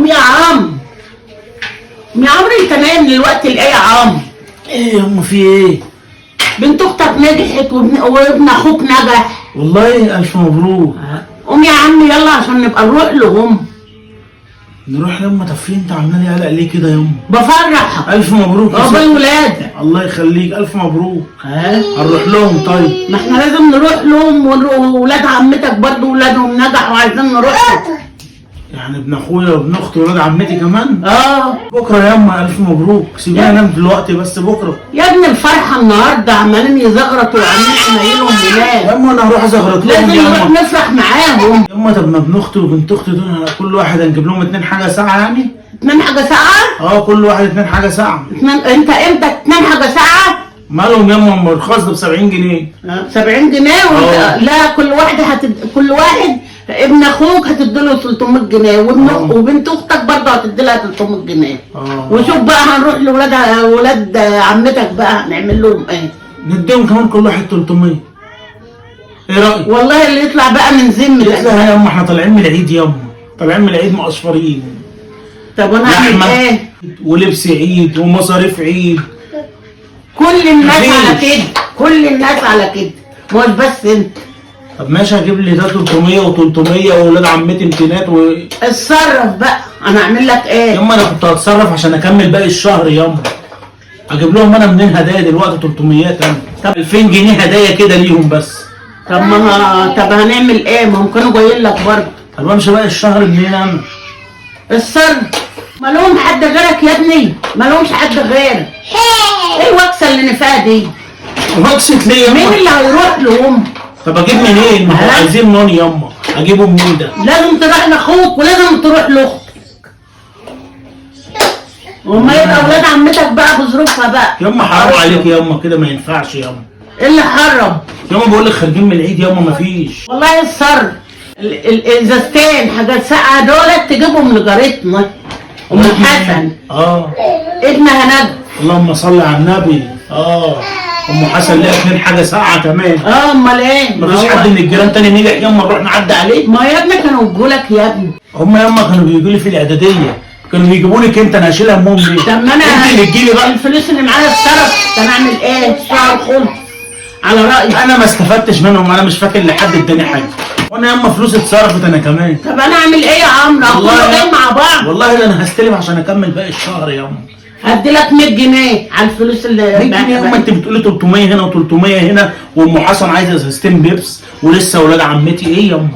يا عم يا عمرو، انت نايم دلوقتي ليه يا عم؟ ايه يا ام في ايه؟ بنت اختك نجحت وابن اخوك نجح. والله الف مبروك. قوم يا عم يلا عشان نبقى نروح لهم. نروح يما. طب في انت عمال قلق ليه كده يما؟ بفرح الف مبروك يا عقبال ستي. ولادك. الله يخليك، الف مبروك. ها؟ هنروح لهم طيب. ما احنا لازم نروح لهم، وولاد عمتك برضو ولادهم نجحوا وعايزين نروح لهم. يعني ابن اخويا وابن اختي وولاد عمتي كمان؟ اه بكره يما الف مبروك. سيبيني انام دلوقتي بس بكره. يا ابني الفرحه النهارده عمالين يزغرطوا وعمالين ينيلهم هناك. يما انا هروح ازغرط لهم لازم نروح يما. نفرح معاهم. يما طب ما ابن اختي وبنت اختي دول كل واحد هنجيب لهم 2 حاجه ساعه يعني؟ 2 حاجه ساعه؟ اه كل واحد 2 حاجه ساعه. انت امتى 2 حاجه ساعه؟ مالهم يما؟ هم الرخاص ده ب 70 جنيه. 70 جنيه لا كل واحد كل واحد ابن اخوك هتديله 300 جنيه وبنت اختك برضه هتديلها 300 جنيه. وشوف بقى هنروح ولاد عمتك بقى هنعمل لهم ايه؟ نديهم كمان كل واحد 300. ايه رايك؟ والله اللي يطلع بقى من ذمتك. لا يما احنا طالعين من العيد يما، طالعين من العيد مقشفرين. طب انا اعمل ايه؟ ولبس عيد ومصاريف عيد. كل الناس مفيش. على كده، كل الناس على كده، مش بس انت. طب ماشي هجيب لي ده 300 و300 واولاد عمتي 200 اتصرف بقى، انا اعمل لك ايه؟ يما انا كنت هتصرف عشان اكمل باقي الشهر يما. اجيب لهم انا منين هدايا دلوقتي 300 انا؟ طب 2000 جنيه هدايا كده ليهم بس. طب هنعمل ايه؟ ما هم كانوا جايين لك برضه. طب امشي باقي الشهر منين انا؟ الصرف مالهم حد غيرك يا ابني، مالهمش حد غيرك. ايه الوكسه اللي نفاها دي؟ وكسة ليه مين يما؟ اللي هيروح لهم؟ طب اجيب منين؟ ما هو عايزين نون يما، اجيبه منين ده؟ لازم تروح لاخوك ولازم تروح لاختك. وما يبقى اولاد عمتك بقى بظروفها بقى. يما حرام عليك يما، كده ما ينفعش يما. ايه اللي حرم؟ يما بقول لك خارجين من العيد يما مفيش. والله الصرف الازازتين حاجات ساقعه دولت تجيبهم لجارتنا ام حسن ابنها ندى. اللهم صل على النبي. ام حسن ليها 2 حاجه ساعه كمان. امال ايه؟ مفيش حد من الجيران تاني نجح يما نروح نعدي عليه؟ ما يا ابني كانوا يجوا لك يا ابني. هم يما كانوا بيجوا لي في الاعداديه، كانوا بيجيبوا لك انت، انا هشيل همهم ليه؟ طب ما انا انت اللي تجيلي بقى. الفلوس اللي معايا اتصرف، انا اعمل ايه؟ شهر خلص على رايي. انا ما استفدتش منهم، انا مش فاكر لحد اداني حاجه، وانا يما فلوس اتصرفت انا كمان. طب انا اعمل ايه يا عمرو؟ كله جاي مع بعض. والله ده انا هستلف عشان اكمل باقي الشهر يما. هدي لك 100 جنيه على الفلوس اللي 100 جنيه يما؟ انت بتقولي 300 هنا و300 هنا، وام حسن عايزه ازازتين بيبس ولسه ولاد عمتي. ايه يما؟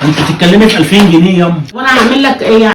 انت بتتكلمي في 2000 جنيه يما. وانا هعمل لك ايه؟